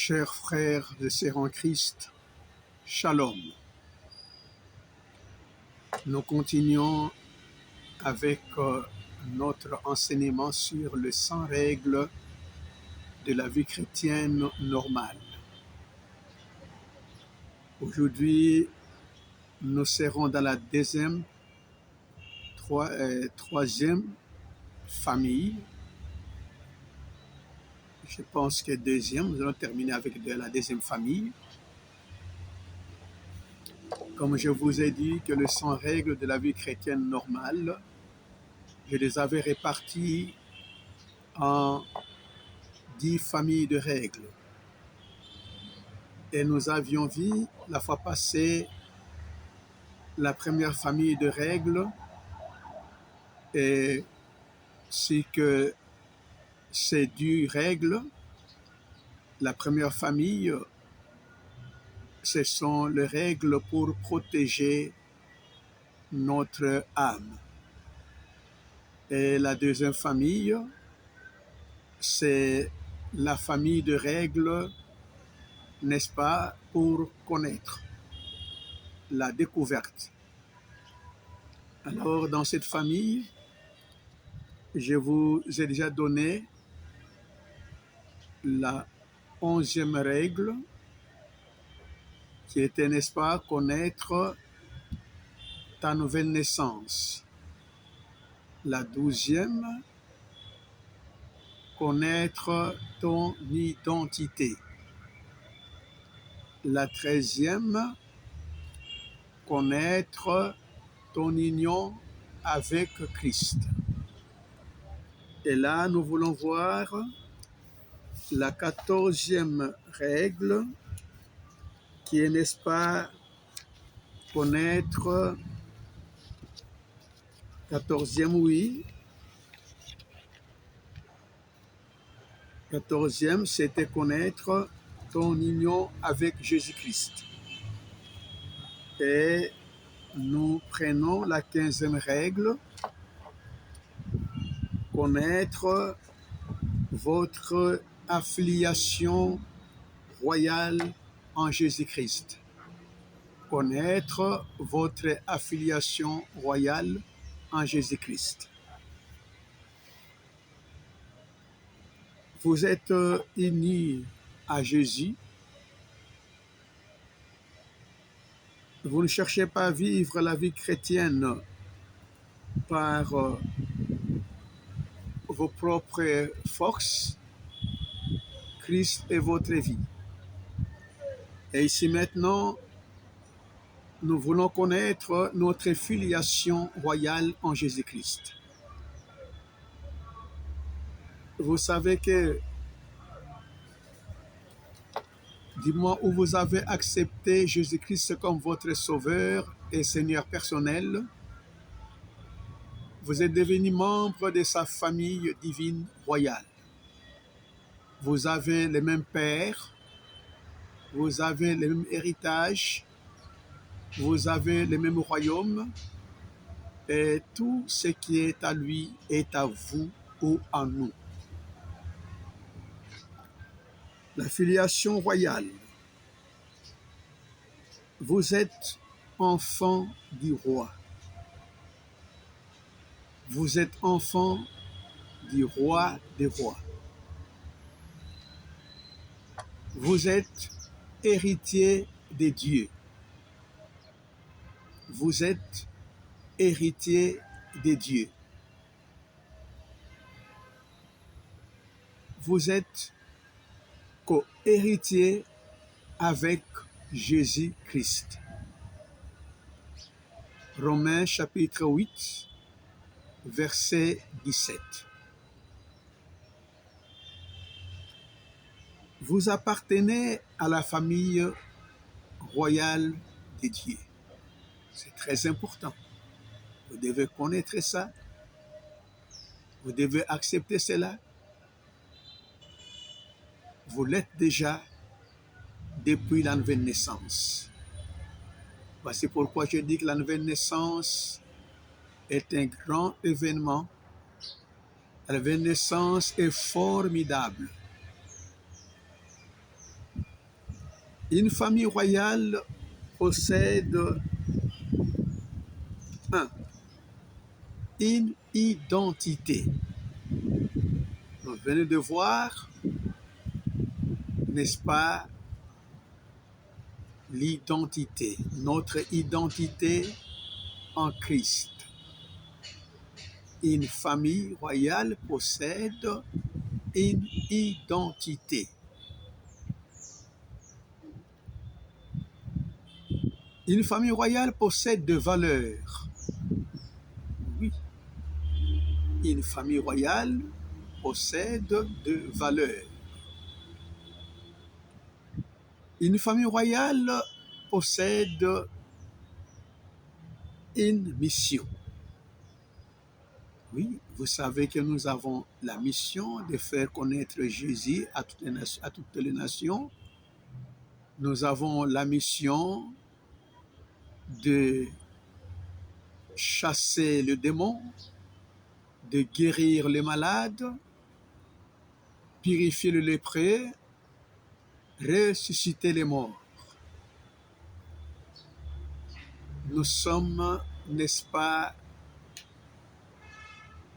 Chers frères et sœurs en Christ, Shalom. Nous continuons avec notre enseignement sur le 100 règles de la vie chrétienne normale. Aujourd'hui, nous serons dans la troisième famille. Je pense que deuxième, nous allons terminer avec la deuxième famille. Comme je vous ai dit que les 100 règles de la vie chrétienne normale, je les avais réparties en 10 familles de règles. Et nous avions vu la fois passée la première famille de règles, et c'est que ces 10 règles, la première famille, ce sont les règles pour protéger notre âme. Et la deuxième famille, c'est la famille de règles, n'est-ce pas, pour connaître la découverte. Alors, dans cette famille, je vous ai déjà donné la 11e règle, qui était, n'est-ce pas, connaître ta nouvelle naissance. La 12e, connaître ton identité. La 13e, connaître ton union avec Christ. Et là, nous voulons voir la 14e règle, qui est, n'est-ce pas, connaître, 14e, oui. 14e, c'était connaître ton union avec Jésus-Christ. Et nous prenons la 15e règle, connaître votre affiliation royale en Jésus-Christ. Connaître votre affiliation royale en Jésus-Christ. Vous êtes unis à Jésus. Vous ne cherchez pas à vivre la vie chrétienne par vos propres forces. Christ est votre vie. Et ici maintenant, nous voulons connaître notre filiation royale en Jésus-Christ. Vous savez que du moment où vous avez accepté Jésus-Christ comme votre sauveur et Seigneur personnel, vous êtes devenu membre de sa famille divine royale. Vous avez le même père, vous avez le même héritage, vous avez le même royaume, et tout ce qui est à lui est à vous ou à nous. La filiation royale. Vous êtes enfant du roi. Vous êtes enfant du roi des rois. Vous êtes héritier de Dieu. Vous êtes héritier de Dieu. Vous êtes co-héritier avec Jésus-Christ. Romains chapitre 8, verset 17. Vous appartenez à la famille royale de Dieu. C'est très important. Vous devez connaître ça. Vous devez accepter cela. Vous l'êtes déjà depuis la nouvelle naissance. Voici pourquoi je dis que la nouvelle naissance est un grand événement. La nouvelle naissance est formidable. Une famille royale possède une identité. Vous venez de voir, n'est-ce pas, l'identité, notre identité en Christ. Une famille royale possède une identité. Une famille royale possède des valeurs. Oui, une famille royale possède des valeurs. Une famille royale possède une mission. Oui, vous savez que nous avons la mission de faire connaître Jésus à toutes les nations. Nous avons la mission de chasser le démon, de guérir les malades, purifier le lépreux, ressusciter les morts. Nous sommes, n'est-ce pas,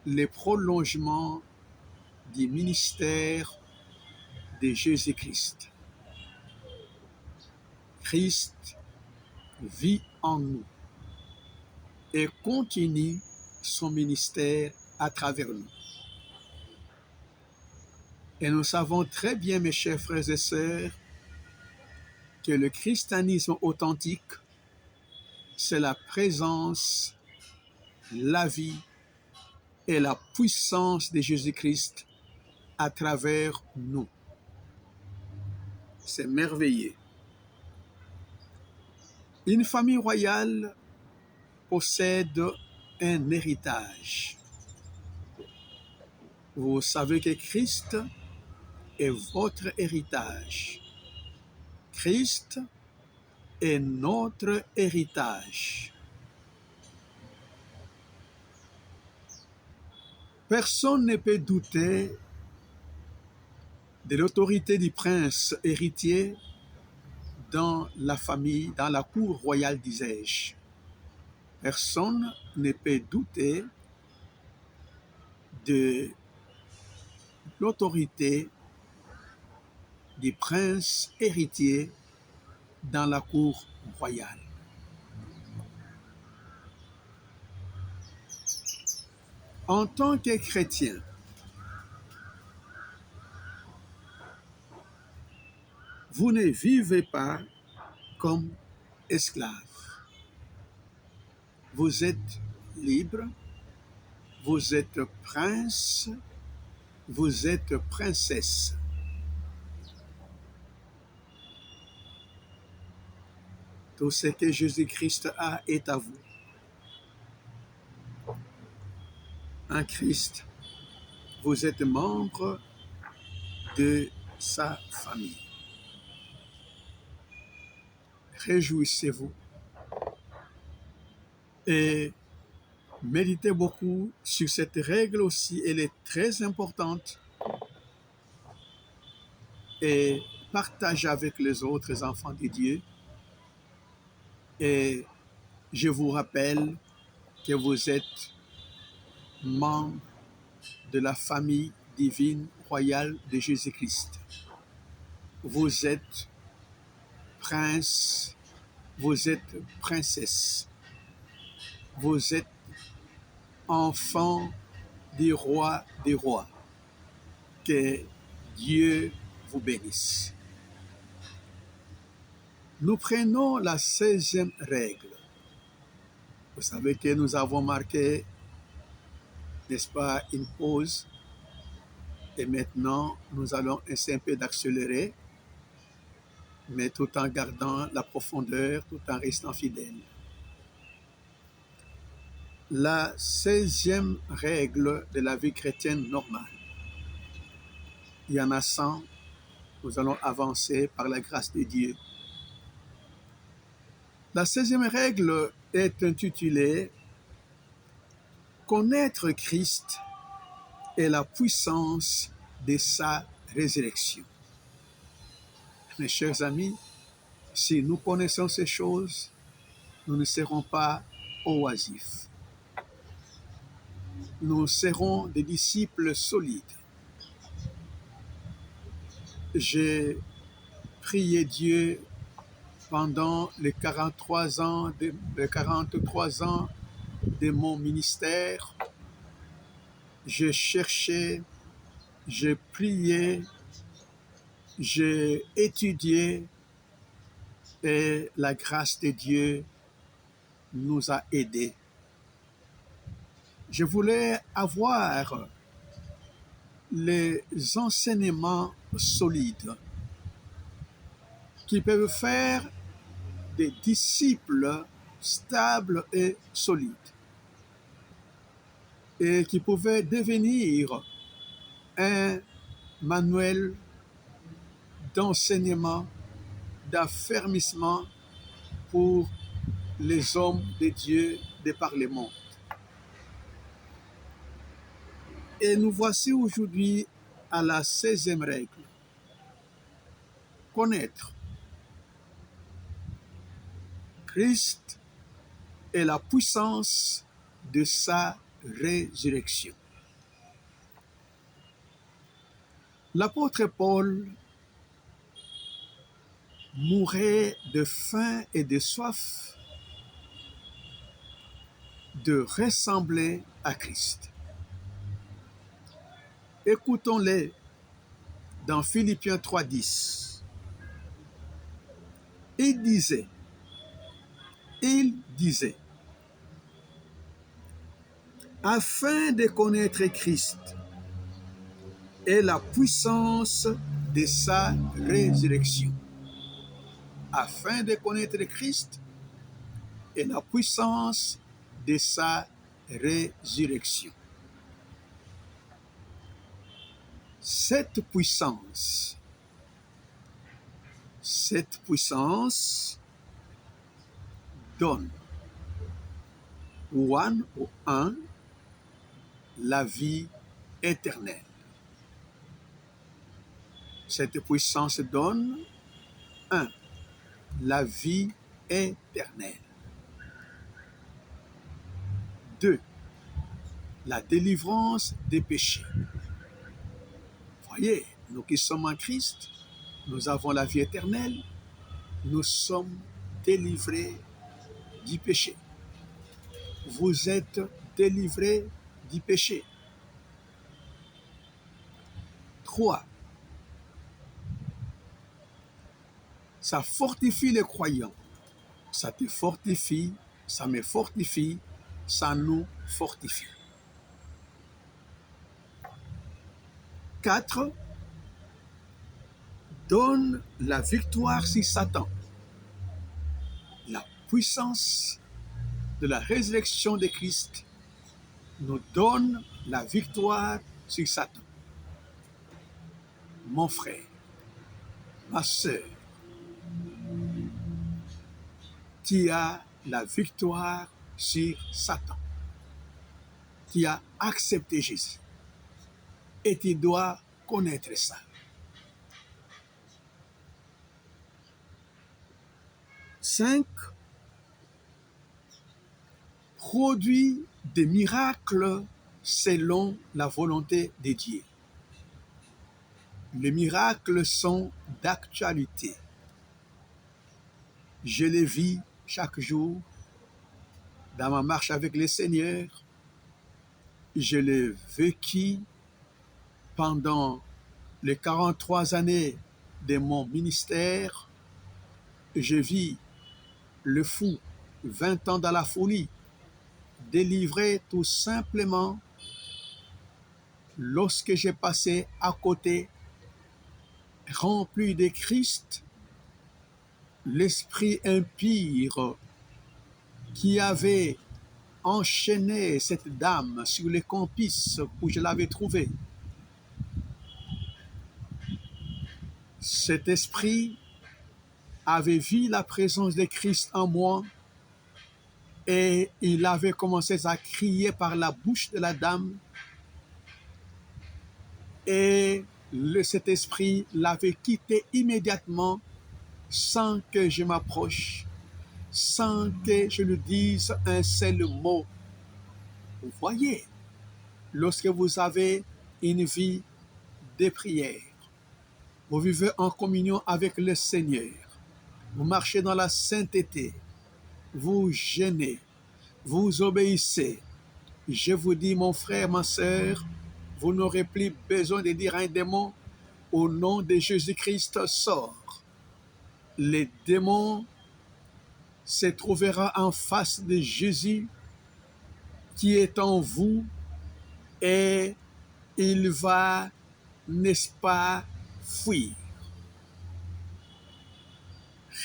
les prolongements du ministère de Jésus-Christ. Christ vit en nous et continue son ministère à travers nous. Et nous savons très bien, mes chers frères et sœurs, que le christianisme authentique, c'est la présence, la vie et la puissance de Jésus-Christ à travers nous. C'est merveilleux. Une famille royale possède un héritage. Vous savez que Christ est votre héritage. Christ est notre héritage. Personne ne peut douter de l'autorité du prince héritier dans la famille, dans la cour royale, disais-je. Personne ne peut douter de l'autorité du prince héritier dans la cour royale. En tant que chrétien, vous ne vivez pas comme esclave. Vous êtes libre, vous êtes prince, vous êtes princesse. Tout ce que Jésus-Christ a est à vous. En Christ, vous êtes membre de sa famille. Réjouissez-vous et méditez beaucoup sur cette règle aussi. Elle est très importante et partagez avec les autres enfants de Dieu. Et je vous rappelle que vous êtes membre de la famille divine royale de Jésus-Christ. Vous êtes prince, vous êtes princesse, vous êtes enfant du roi des rois. Que Dieu vous bénisse. Nous prenons la 16e règle. Vous savez que nous avons marqué, n'est-ce pas, une pause. Et maintenant, nous allons essayer un peu d'accélérer, mais tout en gardant la profondeur, tout en restant fidèle. La 16e règle de la vie chrétienne normale. Il y en a 100. Nous allons avancer par la grâce de Dieu. La 16e règle est intitulée « Connaître Christ et la puissance de sa résurrection ». Mes chers amis, Si nous connaissons ces choses, nous ne serons pas oisifs. Nous serons des disciples solides. J'ai prié Dieu pendant les 43 ans de mon ministère. J'ai cherché, j'ai prié, j'ai étudié et la grâce de Dieu nous a aidés. Je voulais avoir les enseignements solides qui peuvent faire des disciples stables et solides et qui pouvaient devenir un manuel d'enseignement, d'affermissement pour les hommes de Dieu de par le monde. Et nous voici aujourd'hui à la 16e règle. Connaître Christ et la puissance de sa résurrection. L'apôtre Paul mourait de faim et de soif de ressembler à Christ. Écoutons-les dans Philippiens 3:10. Il disait, afin de connaître Christ et la puissance de sa résurrection. Afin de connaître Christ et la puissance de sa résurrection. Cette puissance donne la vie éternelle. Cette puissance donne la vie éternelle. 2. La délivrance des péchés. Voyez, nous qui sommes en Christ, nous avons la vie éternelle, nous sommes délivrés du péché. Vous êtes délivrés du péché. 3. Ça fortifie les croyants. Ça te fortifie, ça me fortifie, ça nous fortifie. 4. Donne la victoire sur Satan. La puissance de la résurrection de Christ nous donne la victoire sur Satan. Mon frère, ma sœur, tu as la victoire sur Satan. Tu as accepté Jésus. Et tu dois connaître ça. 5. Produit des miracles selon la volonté de Dieu. Les miracles sont d'actualité. Je les vis chaque jour dans ma marche avec le Seigneur. Je l'ai vécu pendant les 43 années de mon ministère. Je vis le fou, 20 ans dans la folie, délivré tout simplement lorsque j'ai passé à côté, rempli de Christ, l'esprit impur qui avait enchaîné cette dame sur les campisses où je l'avais trouvée. Cet esprit avait vu la présence de Christ en moi et il avait commencé à crier par la bouche de la dame et cet esprit l'avait quitté immédiatement sans que je m'approche, sans que je ne dise un seul mot. Vous voyez, lorsque vous avez une vie de prière, vous vivez en communion avec le Seigneur, vous marchez dans la sainteté, vous jeûnez, vous obéissez. Je vous dis, mon frère, ma sœur, vous n'aurez plus besoin de dire à un démon, au nom de Jésus-Christ, sors. Les démons se trouvera en face de Jésus qui est en vous et il va, n'est-ce pas, fuir.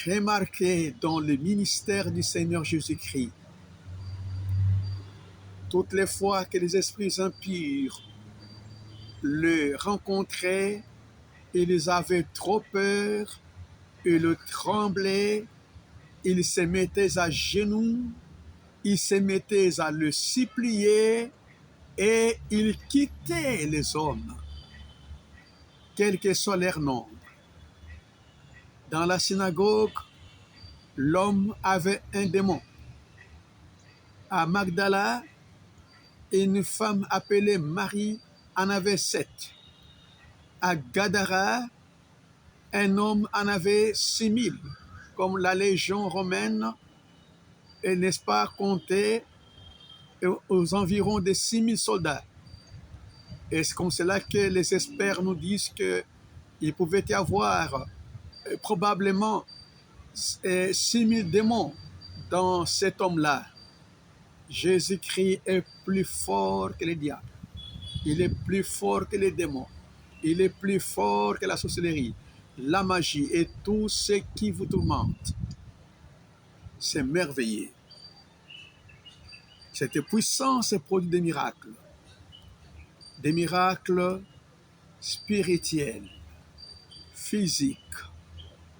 Remarquez dans le ministère du Seigneur Jésus-Christ, toutes les fois que les esprits impurs le rencontraient, ils avaient trop peur, ils tremblaient, ils se mettaient à genoux, ils se mettaient à le supplier et ils quittaient les hommes, quel que soit leur nombre. Dans la synagogue, l'homme avait un démon. À Magdala, une femme appelée Marie en avait 7. À Gadara, un homme en avait 6000, comme la légion romaine, et n'est-ce pas, comptait aux environs de 6000 soldats. Et c'est comme cela que les experts nous disent qu'il pouvait y avoir probablement 6000 démons dans cet homme-là. Jésus-Christ est plus fort que les diables. Il est plus fort que les démons. Il est plus fort que la sorcellerie, la magie et tout ce qui vous tourmente. C'est merveilleux. Cette puissance produit des miracles spirituels, physiques,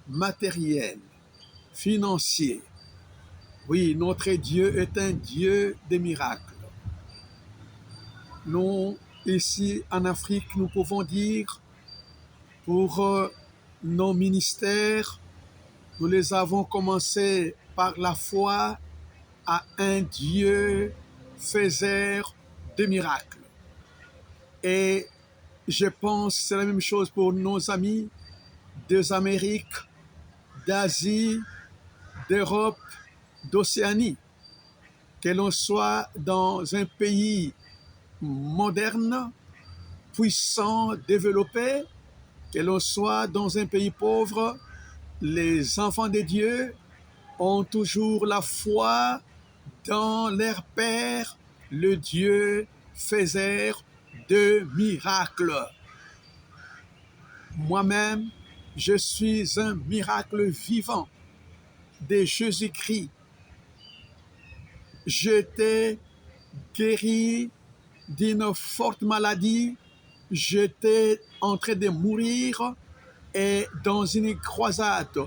matériels, financiers. Oui, notre Dieu est un Dieu des miracles. Nous, ici en Afrique, nous pouvons dire, pour nos ministères, nous les avons commencés par la foi à un Dieu faiseur de miracles. Et je pense que c'est la même chose pour nos amis des Amériques, d'Asie, d'Europe, d'Océanie. Que l'on soit dans un pays moderne, puissant, développé, que l'on soit dans un pays pauvre, les enfants de Dieu ont toujours la foi dans leur Père, le Dieu faiseur de miracles. Moi-même, je suis un miracle vivant de Jésus-Christ. J'étais guéri d'une forte maladie, j'étais en train de mourir et dans une croisade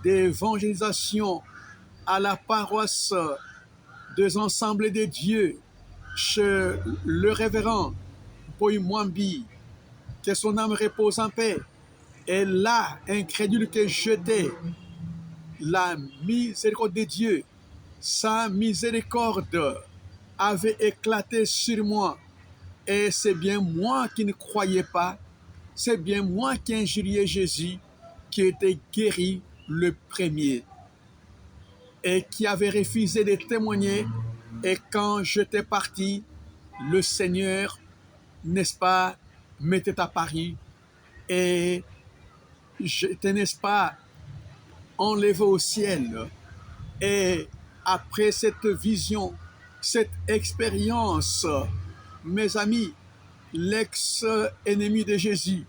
d'évangélisation à la paroisse des Ensembles de Dieu chez le révérend Boy Mwambi, que son âme repose en paix. Et là, incrédule que j'étais, la miséricorde de Dieu, sa miséricorde avait éclaté sur moi. Et c'est bien moi qui ne croyais pas, c'est bien moi qui injuriais Jésus, qui était guéri le premier et qui avait refusé de témoigner. Et quand j'étais parti, le Seigneur, n'est-ce pas, m'était apparu et j'étais, n'est-ce pas, enlevé au ciel. Et après cette vision, cette expérience, mes amis, l'ex-ennemi de Jésus,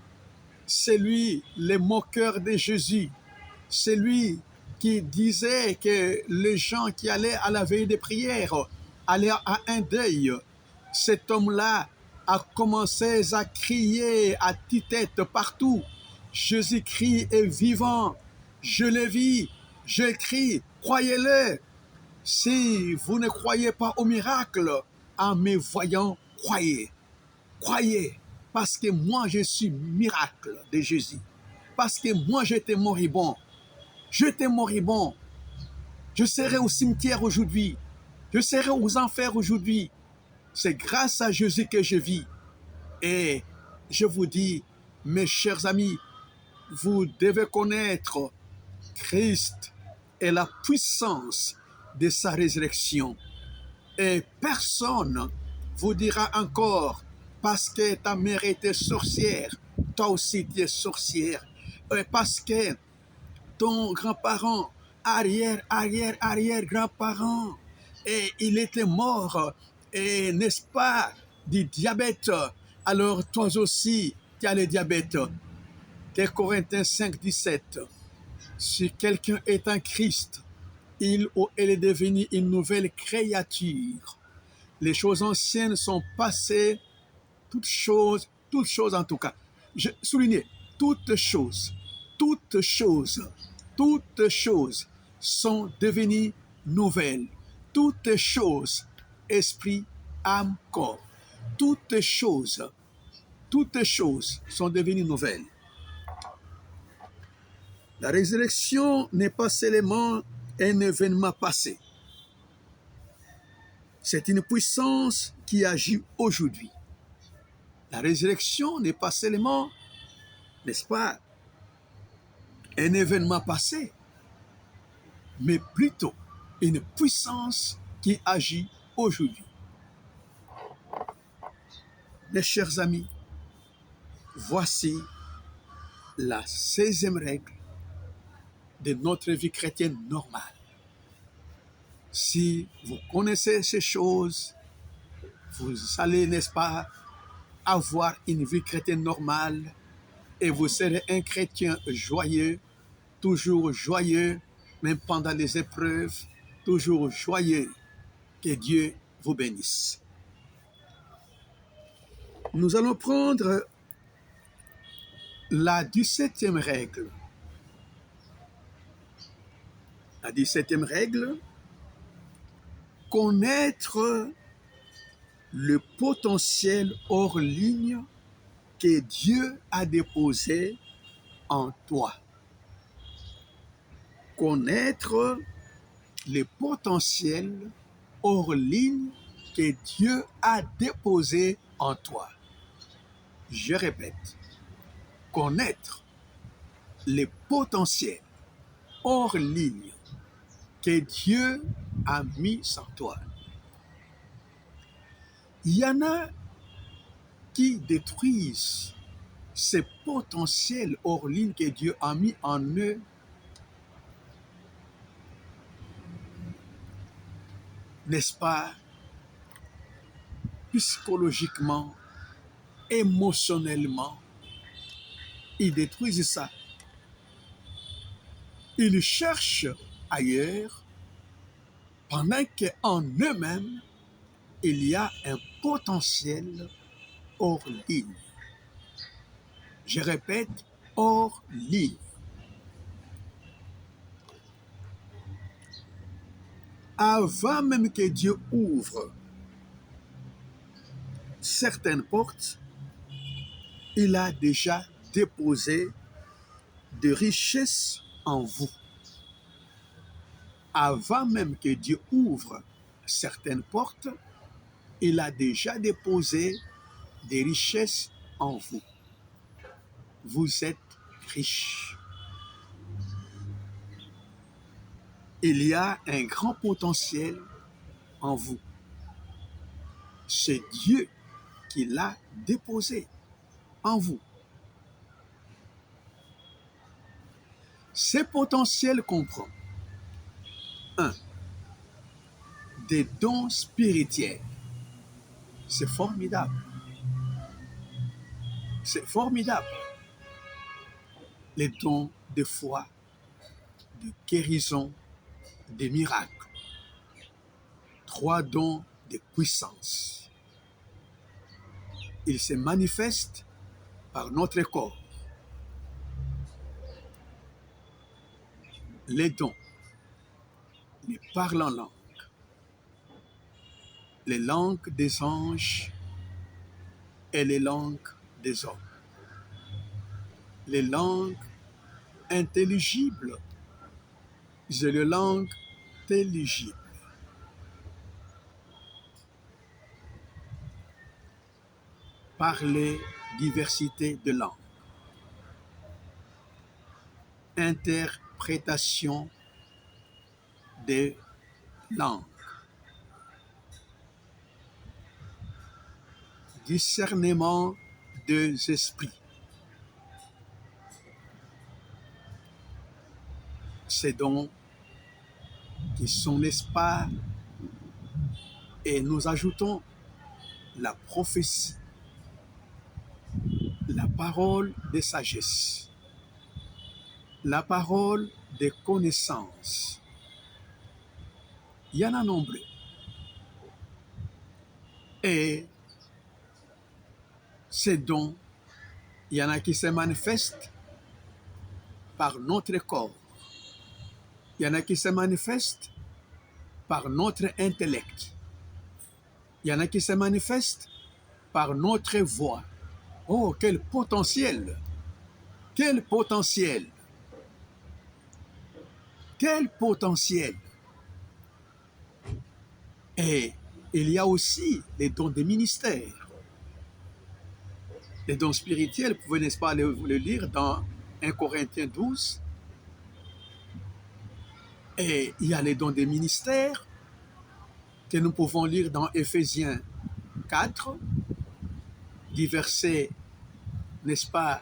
c'est lui, le moqueur de Jésus, c'est lui qui disait que les gens qui allaient à la veille des prières allaient à un deuil. Cet homme-là a commencé à crier à tue-tête partout. Jésus-Christ est vivant, je le vis, je crie, croyez-le. Si vous ne croyez pas au miracle, en me voyant, croyez. Croyez, parce que moi je suis miracle de Jésus. Parce que moi j'étais moribond. J'étais moribond. Je serai au cimetière aujourd'hui. Je serai aux enfers aujourd'hui. C'est grâce à Jésus que je vis. Et je vous dis, mes chers amis, vous devez connaître Christ et la puissance de sa résurrection. Et personne vous dira encore, parce que ta mère était sorcière, toi aussi tu es sorcière. Parce que ton grand-parent, arrière-grand-parent, et il était mort, et n'est-ce pas, du diabète. Alors toi aussi, tu as le diabète. 1 Corinthiens 5, 17. Si quelqu'un est en Christ, il ou elle est devenu une nouvelle créature. Les choses anciennes sont passées, toutes choses en tout cas. Je souligne, toutes choses sont devenues nouvelles. Toutes choses, esprit, âme, corps. Toutes choses sont devenues nouvelles. La résurrection n'est pas seulement un événement passé. C'est une puissance qui agit aujourd'hui. La résurrection n'est pas seulement, n'est-ce pas, un événement passé, mais plutôt une puissance qui agit aujourd'hui. Mes chers amis, voici la 16e règle de notre vie chrétienne normale. Si vous connaissez ces choses, vous allez, n'est-ce pas, avoir une vie chrétienne normale et vous serez un chrétien joyeux, toujours joyeux, même pendant les épreuves, toujours joyeux. Que Dieu vous bénisse. Nous allons prendre la 17e règle. La 17e règle, connaître le potentiel hors ligne que Dieu a déposé en toi. Connaître le potentiel hors ligne que Dieu a déposé en toi. Je répète, connaître le potentiel hors ligne que Dieu a mis en toi. Il y en a qui détruisent ces potentiels hors ligne que Dieu a mis en eux. N'est-ce pas, psychologiquement, émotionnellement, ils détruisent ça. Ils cherchent ailleurs, pendant qu'en eux-mêmes, il y a un potentiel hors ligne. Je répète, hors ligne. Avant même que Dieu ouvre certaines portes, il a déjà déposé de richesses en vous. Avant même que Dieu ouvre certaines portes, il a déjà déposé des richesses en vous. Vous êtes riche. Il y a un grand potentiel en vous. C'est Dieu qui l'a déposé en vous. Ce potentiel comprend 1. Des dons spirituels. C'est formidable. C'est formidable. Les dons de foi, de guérison, de miracles. 3 dons de puissance. Ils se manifestent par notre corps. Les dons, les parler en langue, les langues des anges et les langues des hommes. Les langues intelligibles j'ai une langue intelligible. Parler diversité de langues. Interprétation des langues. Discernement des esprits. Ces dons qui sont, n'est-ce pas, et nous ajoutons la prophétie, la parole de sagesse, la parole de connaissance. Il y en a nombreux. Et ces dons, il y en a qui se manifestent par notre corps. Il y en a qui se manifestent par notre intellect. Il y en a qui se manifestent par notre voix. Oh, quel potentiel! Quel potentiel! Quel potentiel! Et il y a aussi les dons des ministères. Les dons spirituels, vous pouvez, n'est-ce pas, le lire dans 1 Corinthiens 12. Et il y a les dons des ministères que nous pouvons lire dans Éphésiens 4, du verset, n'est-ce pas,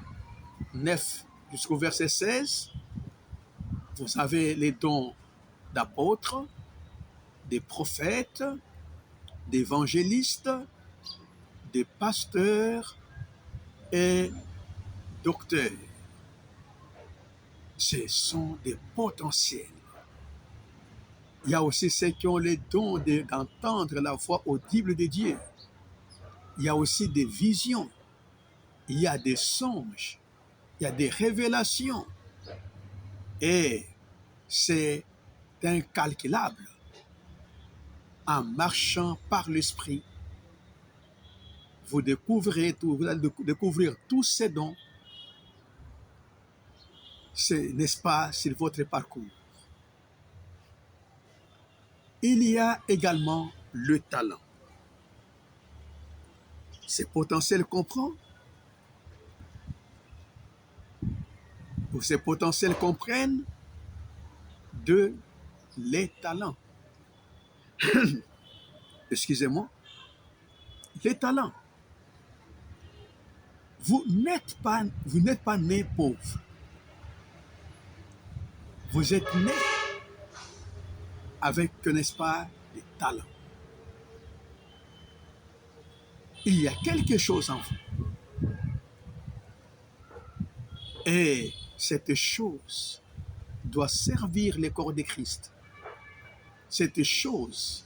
9 jusqu'au verset 16. Vous avez les dons d'apôtres, des prophètes, d'évangélistes, des pasteurs et docteurs. Ce sont des potentiels. Il y a aussi ceux qui ont les dons d'entendre la voix audible de Dieu. Il y a aussi des visions. Il y a des songes. Il y a des révélations. Et c'est incalculable. En marchant par l'esprit, vous allez découvrir tous ces dons, n'est-ce pas, sur votre parcours. Il y a également le talent. Ces potentiels comprennent. Ces potentiels comprennent les talents. Excusez-moi. Les talents. Vous n'êtes pas né pauvre. Vous êtes né avec, n'est-ce pas, des talents. Il y a quelque chose en vous. Et cette chose doit servir le corps de Christ. Cette chose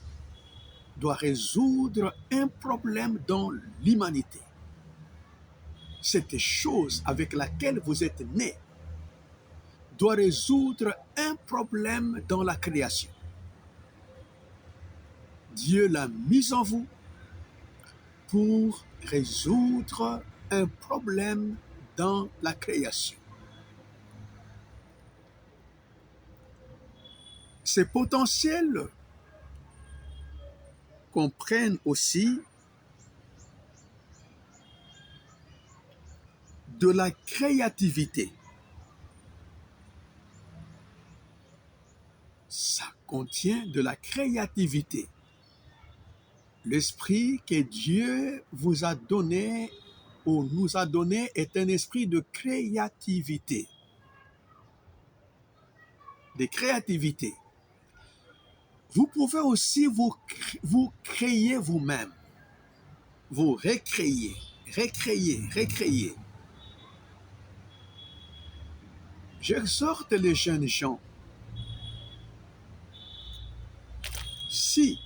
doit résoudre un problème dans l'humanité. Cette chose avec laquelle vous êtes né doit résoudre un problème dans la création. Dieu l'a mis en vous pour résoudre un problème dans la création. Ces potentiels comprennent aussi de la créativité. Ça contient de la créativité. L'esprit que Dieu vous a donné ou nous a donné est un esprit de créativité. De créativité. Vous pouvez aussi vous créer vous-même. Vous recréer. J'exhorte les jeunes gens. Si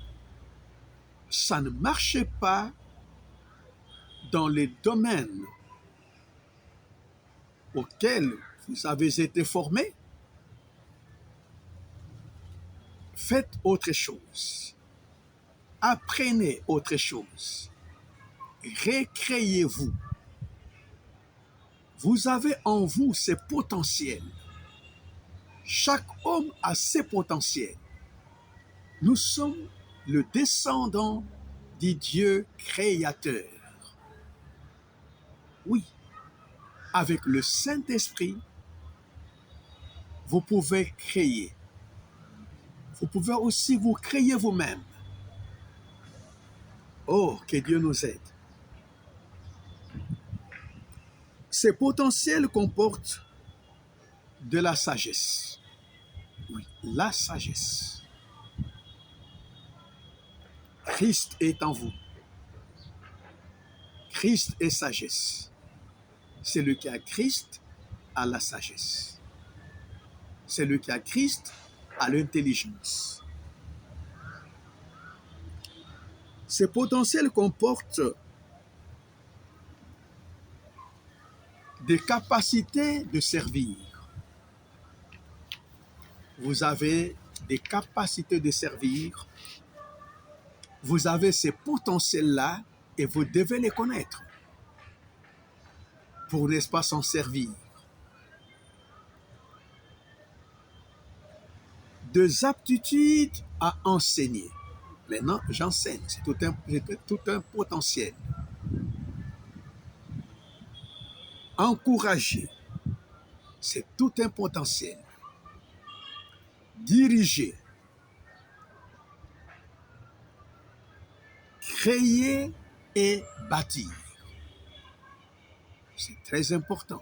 ça ne marche pas dans les domaines auxquels vous avez été formés, faites autre chose. Apprenez autre chose. Recréez-vous. Vous avez en vous ces potentiels. Chaque homme a ses potentiels. Nous sommes le descendant du Dieu créateur. Oui, avec le Saint-Esprit, vous pouvez créer. Vous pouvez aussi vous créer vous-même. Oh, que Dieu nous aide. Ces potentiels comportent de la sagesse. Oui, la sagesse. Christ est en vous. Christ est sagesse. Celui qui a Christ a la sagesse. Celui qui a Christ a l'intelligence. Ces potentiels comportent des capacités de servir. Vous avez des capacités de servir. Vous avez ces potentiels-là et vous devez les connaître pour, n'est-ce pas, s'en servir. Des aptitudes à enseigner. Maintenant, j'enseigne, c'est tout un potentiel. Encourager, c'est tout un potentiel. Diriger, créer et bâtir. C'est très important.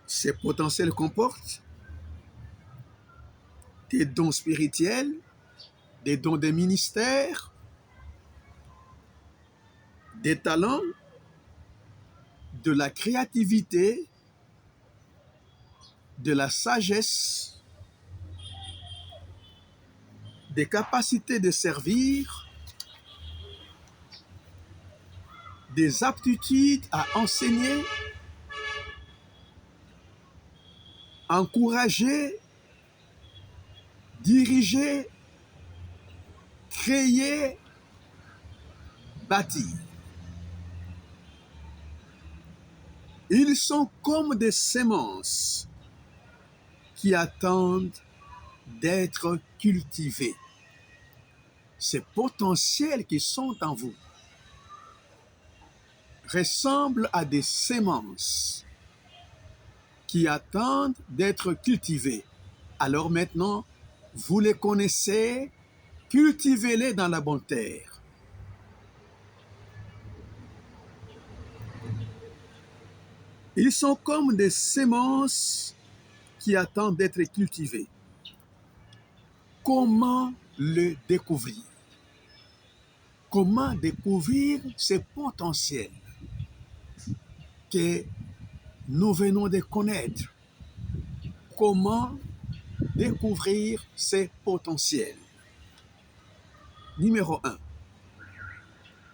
Ces potentiels comportent des dons spirituels, des dons des ministères, des talents, de la créativité, de la sagesse, des capacités de servir, des aptitudes à enseigner, encourager, diriger, créer, bâtir. Ils sont comme des semences qui attendent d'être cultivées. Ces potentiels qui sont en vous ressemblent à des semences qui attendent d'être cultivées. Alors maintenant, vous les connaissez, cultivez-les dans la bonne terre. Ils sont comme des semences qui attendent d'être cultivées. Comment le découvrir? Comment découvrir ces potentiels que nous venons de connaître? Comment découvrir ces potentiels? Numéro 1,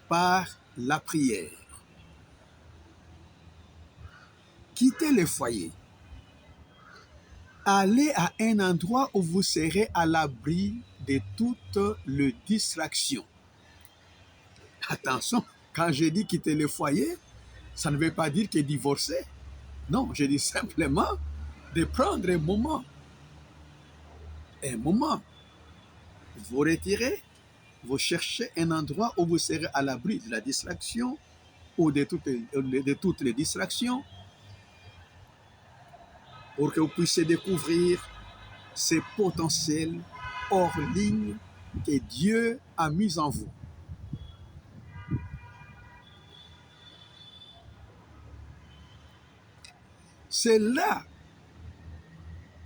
par la prière. Quittez le foyer. Allez à un endroit où vous serez à l'abri de toutes les distractions. Attention, quand je dis quitter le foyer, ça ne veut pas dire que divorcer. Non, je dis simplement de prendre un moment. Vous retirez, vous cherchez un endroit où vous serez à l'abri de la distraction ou de toutes les distractions pour que vous puissiez découvrir ces potentiels hors ligne que Dieu a mis en vous. C'est là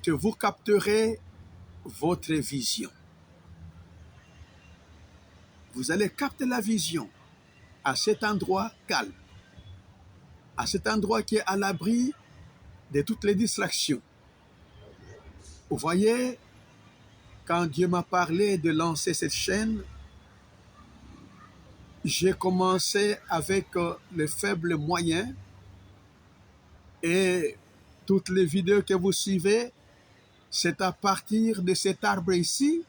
que vous capterez votre vision. Vous allez capter la vision à cet endroit calme, à cet endroit qui est à l'abri de toutes les distractions. Vous voyez, quand Dieu m'a parlé de lancer cette chaîne, j'ai commencé avec les faibles moyens et toutes les vidéos que vous suivez, c'est à partir de cet arbre ici.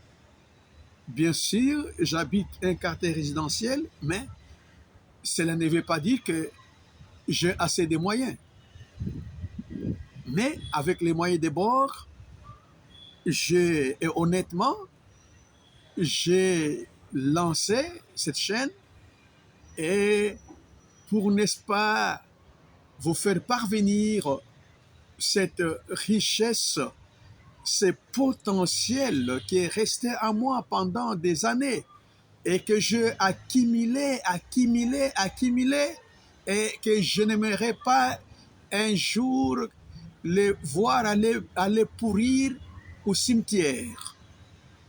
Bien sûr, j'habite un quartier résidentiel, mais cela ne veut pas dire que j'ai assez de moyens. Mais avec les moyens de bord, et honnêtement, j'ai lancé cette chaîne et pour, n'est-ce pas, vous faire parvenir cette richesse, ce potentiel qui est resté à moi pendant des années et que je accumulé, et que je n'aimerais pas un jour les voir aller pourrir au cimetière.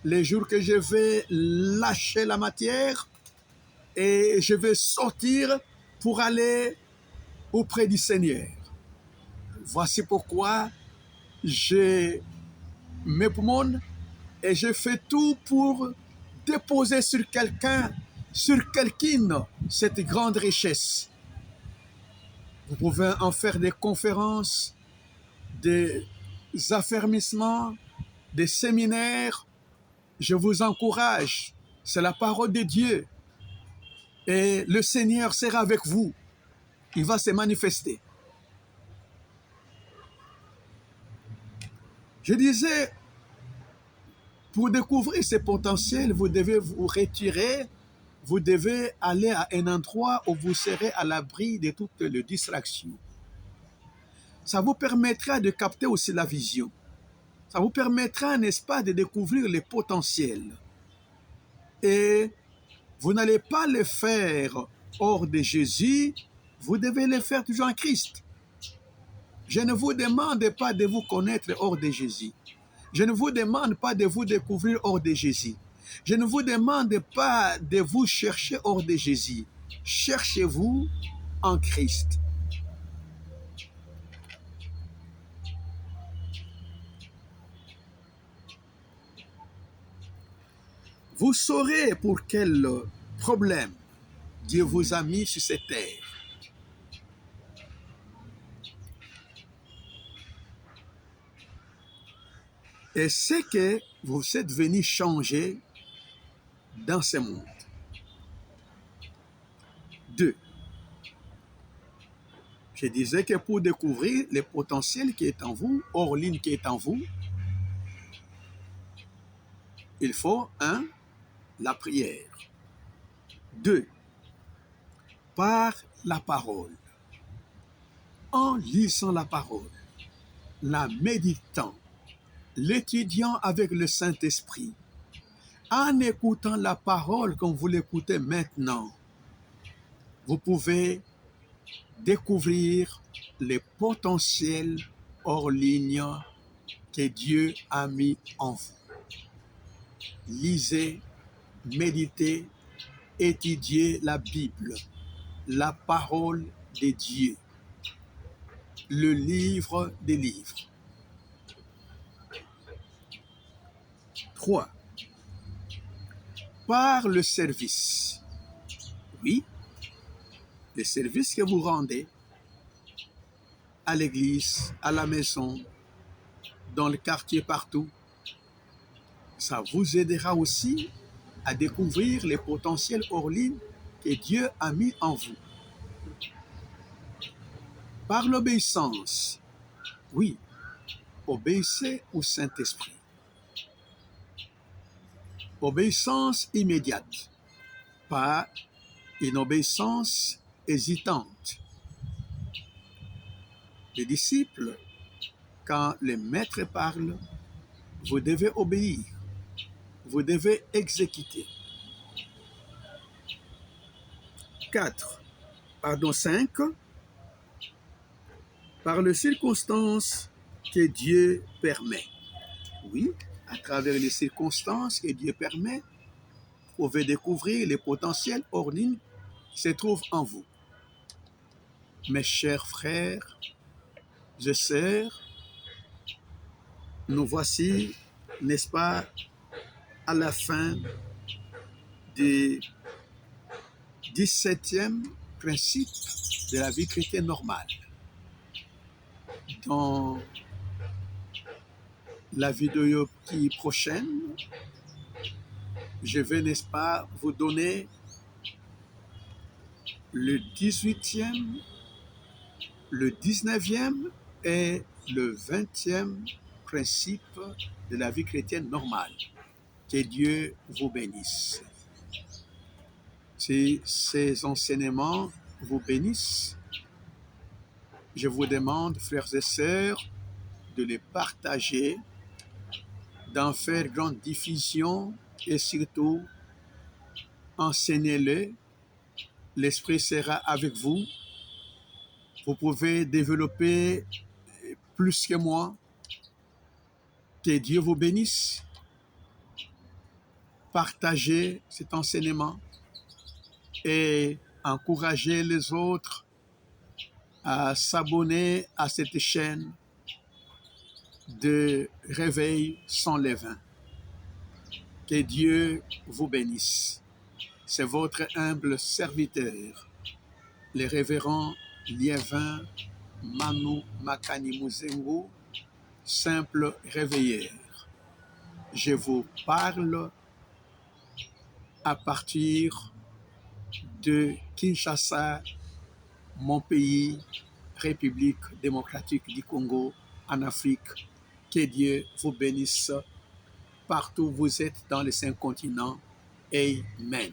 Les jours que je vais lâcher la matière et je vais sortir pour aller auprès du Seigneur. Voici pourquoi j'ai mes poumons et je fais tout pour déposer sur quelqu'un, sur quelqu'une, cette grande richesse. Vous pouvez en faire des conférences, des affermissements, des séminaires. Je vous encourage. C'est la parole de Dieu. Et le Seigneur sera avec vous. Il va se manifester. Je disais, pour découvrir ces potentiels, vous devez vous retirer, vous devez aller à un endroit où vous serez à l'abri de toutes les distractions. Ça vous permettra de capter aussi la vision. Ça vous permettra, n'est-ce pas, de découvrir les potentiels. Et vous n'allez pas les faire hors de Jésus, vous devez les faire toujours en Christ. Je ne vous demande pas de vous connaître hors de Jésus. Je ne vous demande pas de vous découvrir hors de Jésus. Je ne vous demande pas de vous chercher hors de Jésus. Cherchez-vous en Christ. Vous saurez pour quel problème Dieu vous a mis sur cette terre. Et c'est que vous êtes venu changer dans ce monde. 2. Je disais que pour découvrir le potentiel qui est en vous, hors ligne qui est en vous, il faut 1. La prière. 2. Par la parole. En lisant la parole, la méditant, l'étudiant avec le Saint-Esprit, en écoutant la parole comme vous l'écoutez maintenant, vous pouvez découvrir les potentiels hors ligne que Dieu a mis en vous. Lisez, méditez, étudiez la Bible, la parole de Dieu, le livre des livres. 3. Par le service. Oui, le service que vous rendez à l'église, à la maison, dans le quartier, partout, ça vous aidera aussi à découvrir les potentiels hors ligne que Dieu a mis en vous. Par l'obéissance, oui, obéissez au Saint-Esprit. Obéissance immédiate, pas une obéissance hésitante. Les disciples, quand le maître parle, vous devez obéir, vous devez exécuter. 5. Par les circonstances que Dieu permet. Oui, à travers les circonstances que Dieu permet, vous pouvez découvrir les potentiels hors ligne qui se trouvent en vous. Mes chers frères et sœurs, nous voici, n'est-ce pas, à la fin du 17e principe de la vie chrétienne normale. Dans la vidéo qui est prochaine, je vais, n'est-ce pas, vous donner le 18e Le 19e est le 20e principe de la vie chrétienne normale. Que Dieu vous bénisse. Si ces enseignements vous bénissent, je vous demande, frères et sœurs, de les partager, d'en faire grande diffusion et surtout, enseignez-les. L'Esprit sera avec vous. Vous pouvez développer plus que moi. Que Dieu vous bénisse. Partagez cet enseignement et encouragez les autres à s'abonner à cette chaîne de réveil sans levain. Que Dieu vous bénisse. C'est votre humble serviteur, le révérend Liévin Manu Makani Muzengu, simple réveilleur. Je vous parle à partir de Kinshasa, mon pays, République démocratique du Congo, en Afrique. Que Dieu vous bénisse partout où vous êtes dans les 5 continents. Amen.